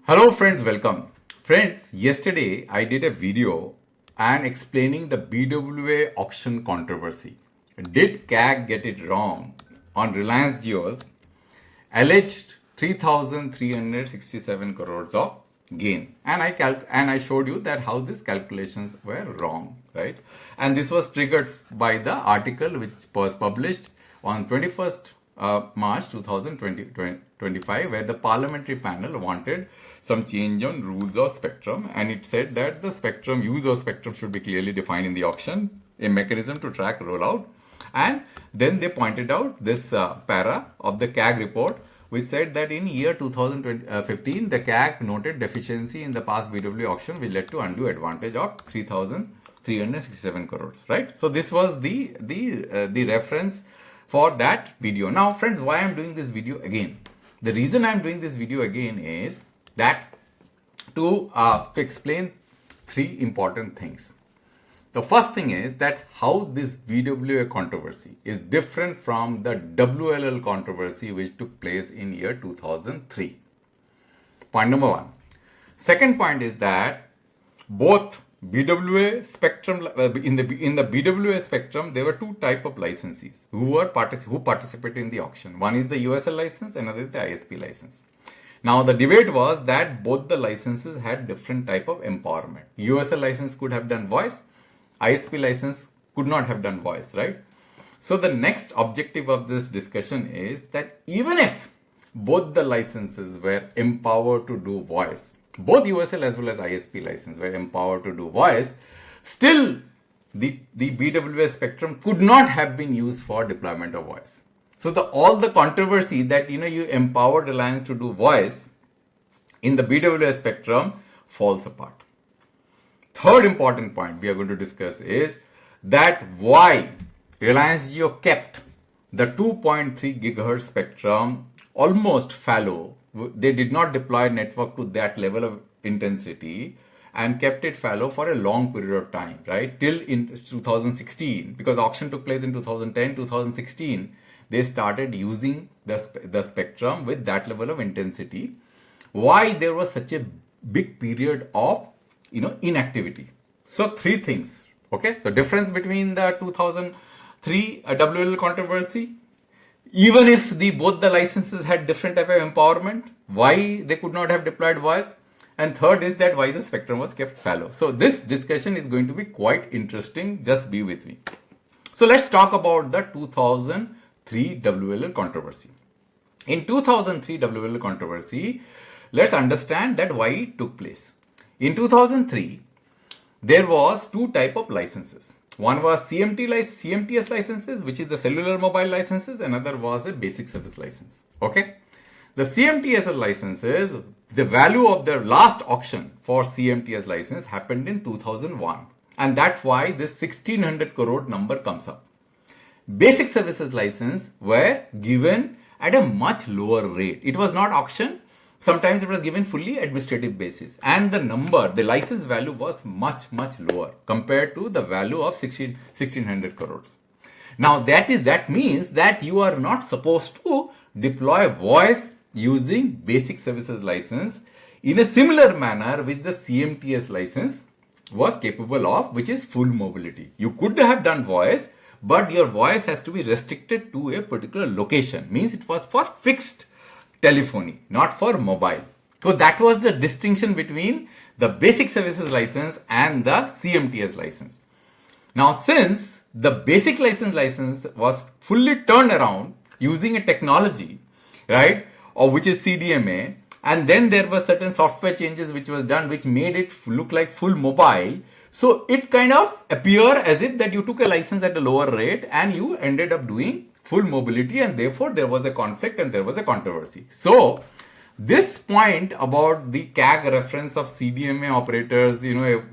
Hello friends, welcome. Friends, yesterday I did a video and explaining the BWA auction controversy. Did CAG get it wrong on Reliance Jio's alleged 3,367 crores of gain? And I showed you that how these calculations were wrong, right? And this was triggered by the article which was published on 21st March 2025, where the parliamentary panel wanted some change on rules of spectrum, and it said that the spectrum use of spectrum should be clearly defined in the auction, a mechanism to track rollout, and then they pointed out this para of the CAG report, which said that in year 2015 the CAG noted deficiency in the past BWA auction, which led to undue advantage of 3,367 crores. Right? So this was the reference for that video. Now friends, why I'm doing this video again? The reason I'm doing this video again is that to explain three important things. The first thing is that how this BWA controversy is different from the WLL controversy which took place in year 2003. Point number one. Second point is that both BWA spectrum in the BWA spectrum, there were two type of licensees who participated in the auction. One is the USL license, another is the ISP license. Now the debate was that both the licenses had different type of empowerment. USL license could have done voice, ISP license could not have done voice, right? So the next objective of this discussion is that even if both the licenses were empowered to do voice, both USL as well as ISP license were empowered to do voice, still the BWA spectrum could not have been used for deployment of voice. So all the controversy that you empowered Reliance to do voice in the BWA spectrum falls apart. Third important point we are going to discuss is that why Reliance Jio kept the 2.3 GHz spectrum almost fallow. They did not deploy network to that level of intensity and kept it fallow for a long period of time, right? Till in 2016, because auction took place in 2010, 2016, they started using the spectrum with that level of intensity. Why there was such a big period of inactivity? So three things. Okay, so difference between the 2003 WLL controversy, even if both the licenses had different type of empowerment, why they could not have deployed voice, and third is that why the spectrum was kept fallow. So this discussion is going to be quite interesting. Just be with me. So let's talk about the 2003 WLL controversy. In 2003 WLL controversy, let's understand that why it took place. In 2003, there was two type of licenses. One was CMTS licenses, which is the cellular mobile licenses. Another was a basic service license. Okay. The CMTS licenses, the value of the last auction for CMTS license happened in 2001. And that's why this 1600 crore number comes up. Basic services license were given at a much lower rate. It was not auction. Sometimes it was given fully administrative basis, and the license value was much lower compared to the value of 1600 crores. Now that means that you are not supposed to deploy voice using basic services license in a similar manner which the CMTS license was capable of, which is full mobility. You could have done voice, but your voice has to be restricted to a particular location. Means it was for fixed telephony, not for mobile. So that was the distinction between the basic services license and the CMTS license. Now, since the basic license was fully turned around using a technology, right, or which is CDMA, and then there were certain software changes which was done, which made it look like full mobile. So it kind of appeared as if that you took a license at a lower rate and you ended up doing full mobility, and therefore there was a conflict and there was a controversy. So this point about the CAG reference of CDMA operators,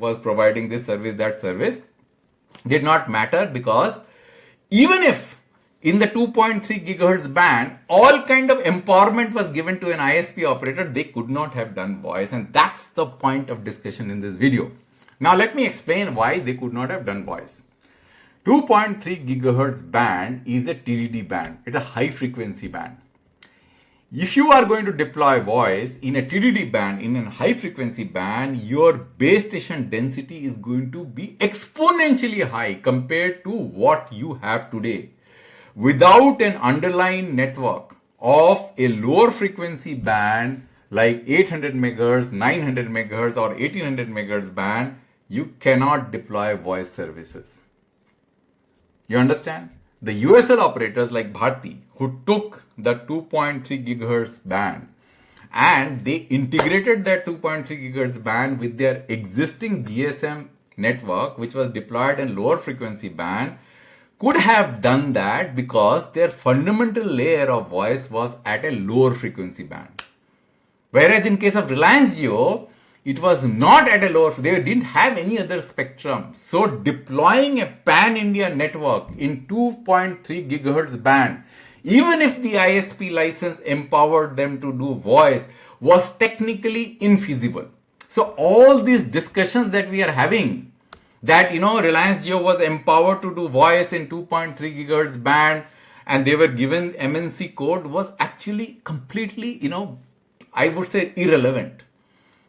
was providing this service, that service, did not matter, because even if in the 2.3 GHz band, all kind of empowerment was given to an ISP operator, they could not have done voice, and that's the point of discussion in this video. Now let me explain why they could not have done voice. 2.3 GHz band is a TDD band. It's a high frequency band. if you are going to deploy voice in a TDD band, in a high frequency band, your base station density is going to be exponentially high compared to what you have today. Without an underlying network of a lower frequency band like 800 megahertz, 900 megahertz or 1800 megahertz band, you cannot deploy voice services. You understand? The USL operators like Bharti, who took the 2.3 gigahertz band and they integrated that 2.3 gigahertz band with their existing GSM network, which was deployed in lower frequency band, could have done that because their fundamental layer of voice was at a lower frequency band. Whereas in case of Reliance Jio, it was not at a lower, they didn't have any other spectrum. So deploying a pan-India network in 2.3 gigahertz band, even if the ISP license empowered them to do voice, was technically infeasible. So all these discussions that we are having, that Reliance Jio was empowered to do voice in 2.3 gigahertz band and they were given MNC code, was actually completely, I would say irrelevant.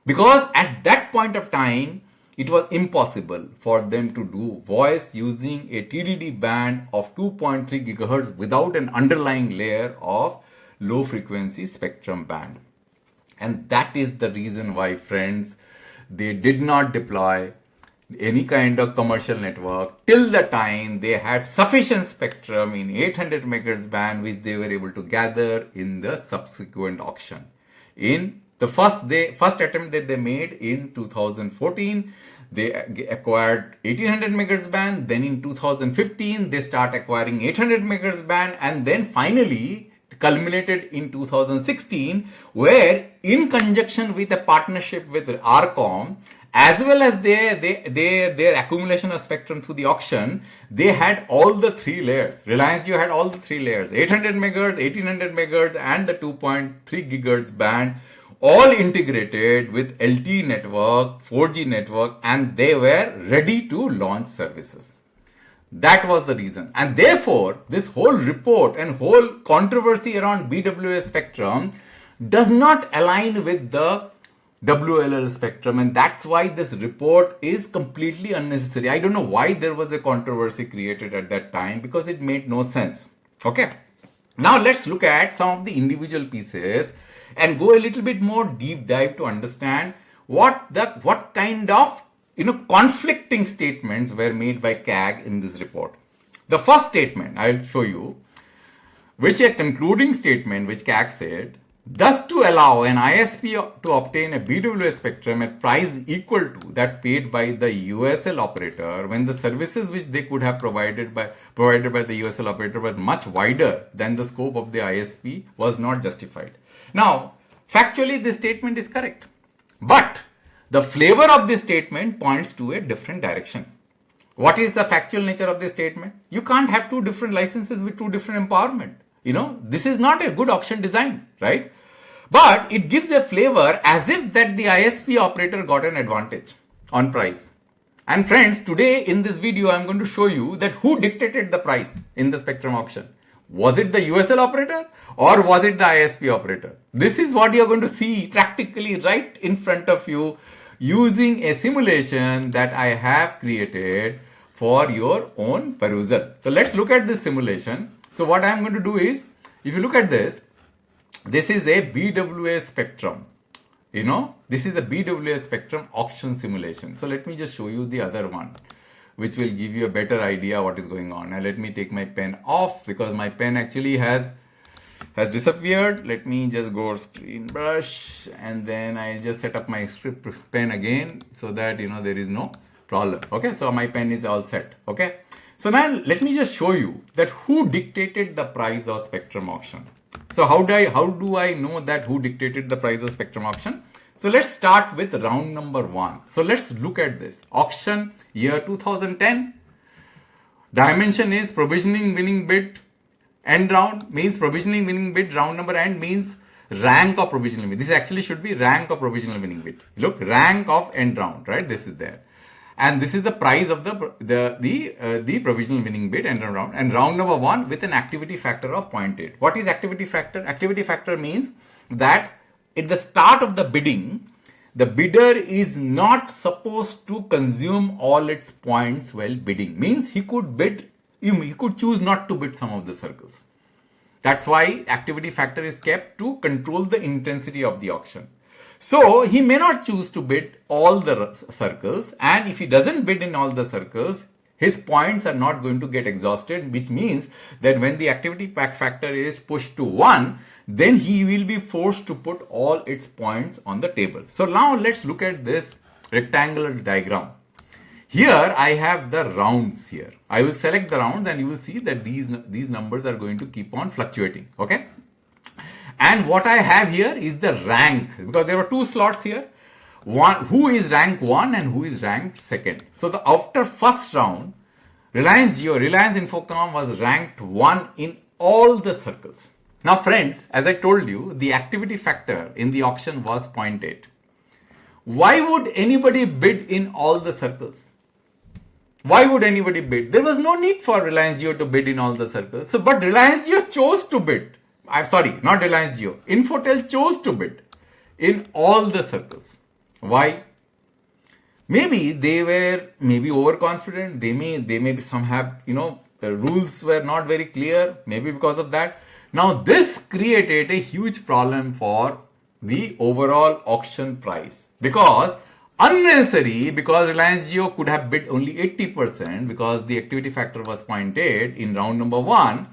Because at that point of time, it was impossible for them to do voice using a TDD band of 2.3 gigahertz without an underlying layer of low frequency spectrum band. And that is the reason why, friends, they did not deploy any kind of commercial network till the time they had sufficient spectrum in 800 megahertz band, which they were able to gather in the subsequent auction. In the first attempt that they made in 2014, they acquired 1800 megahertz band. Then in 2015, they start acquiring 800 megahertz band, and then finally culminated in 2016, where in conjunction with a partnership with RCOM, as well as their accumulation of spectrum through the auction, they had all the three layers. Reliance Jio had all the three layers: 800 megahertz, 1800 megahertz, and the 2.3 gigahertz band, all integrated with LTE network, 4G network, and they were ready to launch services. That was the reason. And therefore, this whole report and whole controversy around BWA spectrum does not align with the WLL spectrum, and that's why this report is completely unnecessary. I don't know why there was a controversy created at that time, because it made no sense. Okay. Now let's look at some of the individual pieces and go a little bit more deep dive to understand what kind of conflicting statements were made by CAG in this report. The first statement I'll show you, which a concluding statement which CAG said, thus to allow an ISP to obtain a BWA spectrum at price equal to that paid by the USL operator when the services which they could have provided by the USL operator were much wider than the scope of the ISP was not justified. Now, factually this statement is correct, but the flavor of this statement points to a different direction. What is the factual nature of this statement? You can't have two different licenses with two different empowerment. This is not a good auction design, right? But it gives a flavor as if that the ISP operator got an advantage on price. And friends, today in this video, I'm going to show you that who dictated the price in the spectrum auction. Was it the USL operator or was it the ISP operator? This is what you're going to see practically right in front of you using a simulation that I have created for your own perusal. So let's look at this simulation. So what I'm going to do is, if you look at this, this is a BWA spectrum. This is a BWA spectrum auction simulation. So let me just show you the other one, which will give you a better idea what is going on. Now let me take my pen off because my pen actually has disappeared. Let me just go screen brush and then I just set up my script pen again so that there is no problem. Okay, so my pen is all set. Okay, so now let me just show you that who dictated the price of spectrum auction. So how do I know that who dictated the price of spectrum auction? So let's start with round number 1. So let's look at this. Auction year 2010. Dimension is provisioning winning bid. End round means provisioning winning bid. Round number end means rank of provisional bid. This actually should be rank of provisional winning bid. Look, rank of end round, right? This is there. and this is the price of the provisional winning bid and round number 1 with an activity factor of 0.8. What is activity factor? Activity factor means that at the start of the bidding, the bidder is not supposed to consume all its points while bidding. Means he could choose not to bid some of the circles. That's why activity factor is kept to control the intensity of the auction. So he may not choose to bid all the circles, and if he doesn't bid in all the circles, his points are not going to get exhausted, which means that when the activity factor is pushed to 1, then he will be forced to put all its points on the table. So now let's look at this rectangular diagram. Here I have the rounds here. I will select the rounds and you will see that these numbers are going to keep on fluctuating. Okay. And what I have here is the rank, because there were 2 slots here. One, who is rank 1 and who is ranked 2nd. So after first round, Reliance Jio, Reliance Infocom was ranked 1 in all the circles. Now friends, as I told you, the activity factor in the auction was 0.8. Why would anybody bid in all the circles? Why would anybody bid? There was no need for Reliance Jio to bid in all the circles. So, but Reliance Jio chose to bid. I'm sorry, not Reliance Jio. Infotel chose to bid in all the circles. Why? Maybe they were overconfident. They may be some have, the rules were not very clear. Maybe because of that. Now this created a huge problem for the overall auction price, because Reliance Jio could have bid only 80% because the activity factor was 0.8 in round number 1.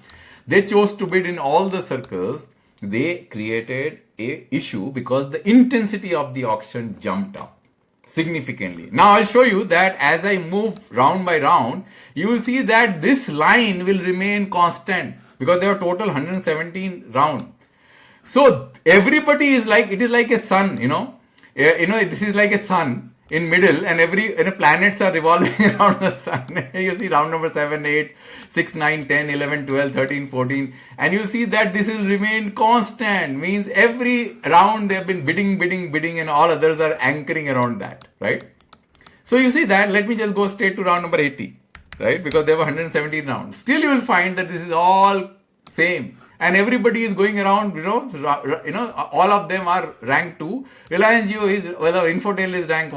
They chose to bid in all the circles. They created a issue because the intensity of the auction jumped up significantly. Now I'll show you that as I move round by round, you will see that this line will remain constant because there are total 117 rounds. So everybody is like, it is like a sun, this is like a sun in middle, and planets are revolving around the sun. You see round number 7, 8, 6, 9, 10, 11, 12, 13, 14. And you see that this will remain constant. Means every round they have been bidding, and all others are anchoring around that, right? So you see that, let me just go straight to round number 80, right? Because there were 117 rounds. Still you will find that this is all same. And everybody is going around, all of them are rank 2. Reliance Jio is, whether Infotel is rank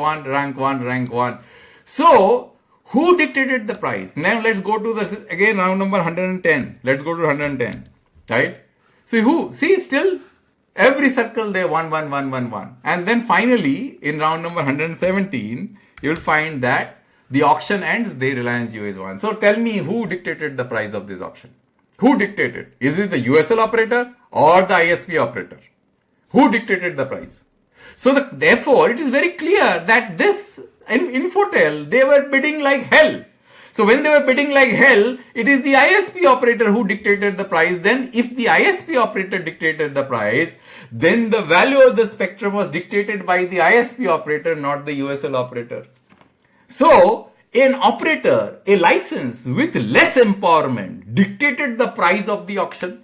1. So, who dictated the price? Now let's go to again round number 110. Let's go to 110, right? So who? See, still every circle there 1. And then finally, in round number 117, you will find that the auction ends, the Reliance Jio is 1. So tell me, who dictated the price of this auction? Who dictated? Is it the USL operator or the ISP operator? Who dictated the price? So therefore, it is very clear that this Infotel, they were bidding like hell. So when they were bidding like hell, it is the ISP operator who dictated the price. Then if the ISP operator dictated the price, then the value of the spectrum was dictated by the ISP operator, not the USL operator. So an operator, a license with less empowerment dictated the price of the auction.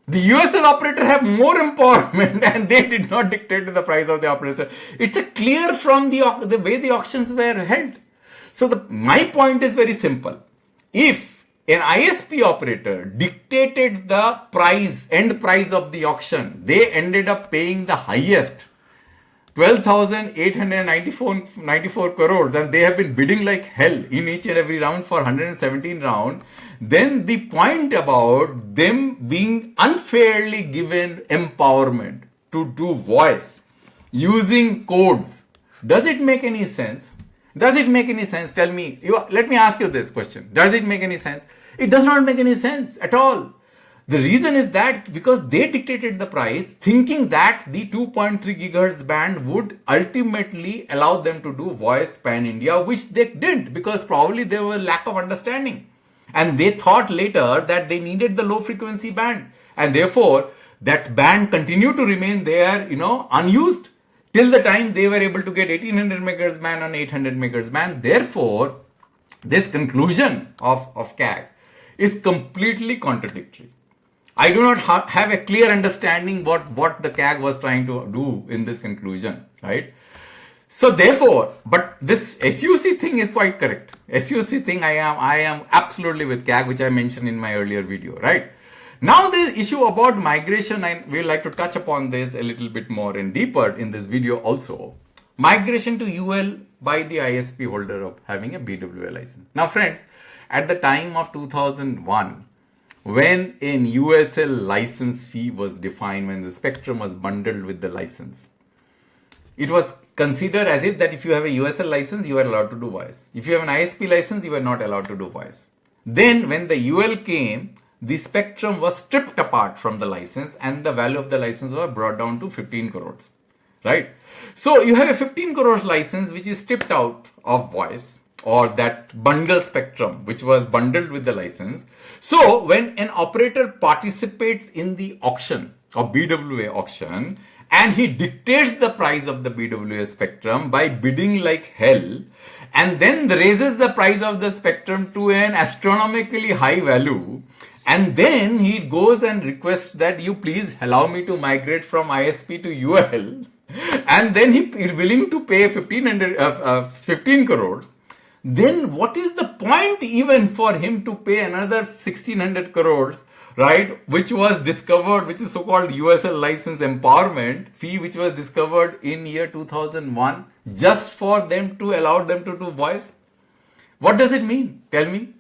The USL operator have more empowerment and they did not dictate the price of the operator. It's a clear from the way the auctions were held. So my point is very simple. If an ISP operator dictated the price, end price of the auction, they ended up paying the highest 12,894 crores, and they have been bidding like hell in each and every round for 117 rounds. Then the point about them being unfairly given empowerment to do voice using codes, does it make any sense? Does it make any sense? Tell me. Let me ask you this question. Does it make any sense? It does not make any sense at all. The reason is that because they dictated the price thinking that the 2.3 GHz band would ultimately allow them to do voice pan-India, which they didn't, because probably there was lack of understanding. And they thought later that they needed the low frequency band. And therefore, that band continued to remain there, unused till the time they were able to get 1800 MHz band on 800 MHz band. Therefore, this conclusion of CAG is completely contradictory. I do not have a clear understanding what the CAG was trying to do in this conclusion, right? So therefore, but this SUC thing is quite correct. SUC thing, I am absolutely with CAG, which I mentioned in my earlier video, right? Now the issue about migration, and we'd like to touch upon this a little bit more and deeper in this video also. Migration to UL by the ISP holder of having a BWA license. Now friends, at the time of 2001, when an USL license fee was defined, when the spectrum was bundled with the license, it was considered as if that if you have a USL license, you are allowed to do voice. If you have an ISP license, you are not allowed to do voice. Then when the UL came, the spectrum was stripped apart from the license and the value of the license was brought down to 15 crores, right? So you have a 15 crores license which is stripped out of voice, or that bundle spectrum which was bundled with the license. So when an operator participates in the auction or BWA auction, and he dictates the price of the BWA spectrum by bidding like hell, and then raises the price of the spectrum to an astronomically high value, and then he goes and requests that you please allow me to migrate from ISP to UL, and then he is willing to pay 15 crores, then what is the point even for him to pay another 1600 crores, right, which was discovered, which is so-called USL license empowerment fee, which was discovered in year 2001, just for them to allow them to do voice? What does it mean? Tell me.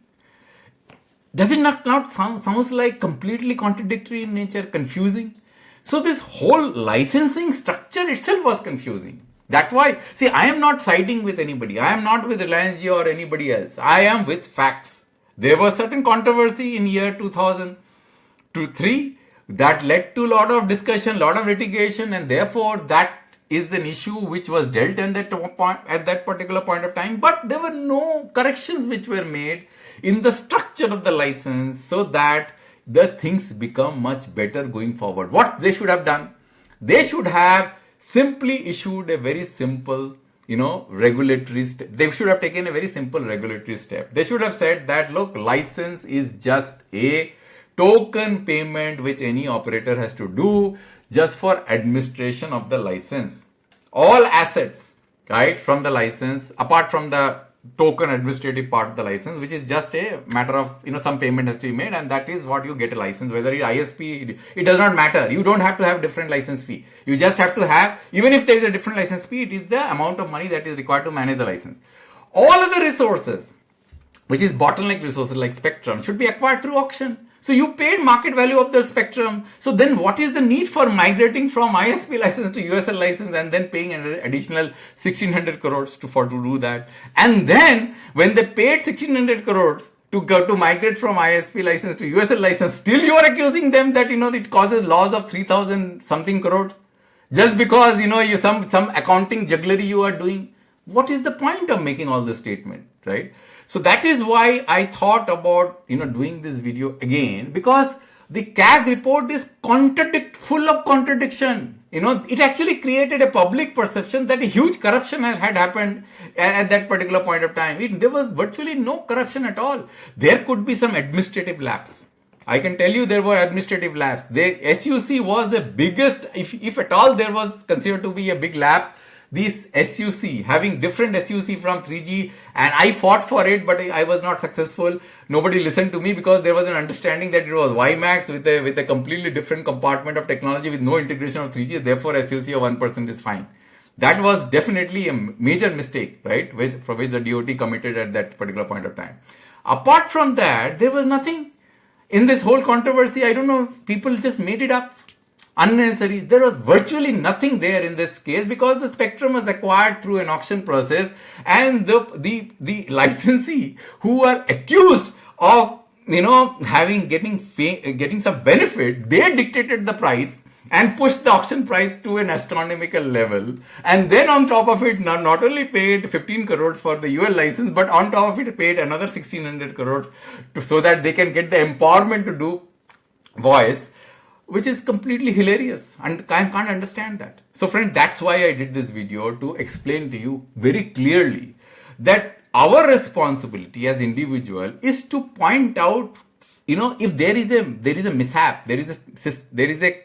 Does it not sounds like completely contradictory in nature, confusing? So this whole licensing structure itself was confusing. That's why, see, I am not siding with anybody. I am not with Reliance Jio or anybody else. I am with facts. There was certain controversy in year 2003 that led to a lot of discussion, lot of litigation, and therefore that is an issue which was dealt at that particular point of time. But there were no corrections which were made in the structure of the license so that the things become much better going forward. What they should have done? They should have simply issued a very simple, regulatory step. They should have taken a very simple regulatory step. They should have said that, look, license is just a token payment which any operator has to do just for administration of the license. All assets, right, from the license, apart from the token administrative part of the license, which is just a matter of, some payment has to be made, and that is what you get a license. Whether it's ISP, it does not matter. You don't have to have different license fee. You just have to have, even if there is a different license fee, it is the amount of money that is required to manage the license. All other resources, which is bottleneck resources like spectrum, should be acquired through auction. So you paid market value of the spectrum. So then what is the need for migrating from ISP license to USL license and then paying an additional 1600 crores to do that? And then when they paid 1600 crores to migrate from ISP license to USL license, still you are accusing them that, it causes loss of 3000 something crores just because, you some accounting jugglery you are doing. What is the point of making all this statement, right? So that is why I thought about, doing this video again, because the CAG report is full of contradiction. It actually created a public perception that a huge corruption had happened at that particular point of time. There was virtually no corruption at all. There could be some administrative lapse. I can tell you there were administrative lapse. The SUC was the biggest, if at all there was considered to be a big lapse. This SUC, having different SUC from 3G, and I fought for it, but I was not successful. Nobody listened to me because there was an understanding that it was WiMAX with a completely different compartment of technology with no integration of 3G. Therefore, SUC of 1% is fine. That was definitely a major mistake, right? For which the DOT committed at that particular point of time. Apart from that, there was nothing in this whole controversy. I don't know, people just made it up. Unnecessary. There was virtually nothing there in this case because the spectrum was acquired through an auction process, and the licensee who are accused of getting some benefit, they dictated the price and pushed the auction price to an astronomical level, and then on top of it not only paid 15 crores for the UL license, but on top of it paid another 1600 crores so that they can get the empowerment to do voice, which is completely hilarious, and I can't understand that. So friend, that's why I did this video, to explain to you very clearly that our responsibility as individual is to point out, if there is a mishap, there is a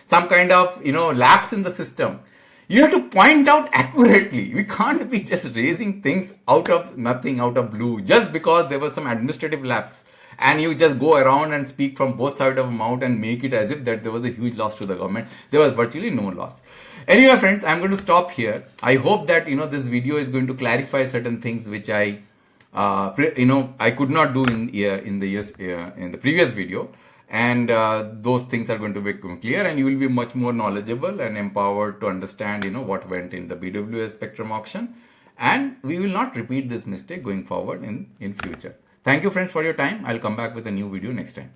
some kind of lapse in the system. You have to point out accurately. We can't be just raising things out of nothing, out of blue, just because there was some administrative lapse. And you just go around and speak from both sides of the mouth and make it as if that there was a huge loss to the government. There was virtually no loss. Anyway, friends, I'm going to stop here. I hope that this video is going to clarify certain things which I could not do in the previous video, and those things are going to become clear, and you will be much more knowledgeable and empowered to understand what went in the BWA Spectrum auction, and we will not repeat this mistake going forward in future. Thank you, friends, for your time. I'll come back with a new video next time.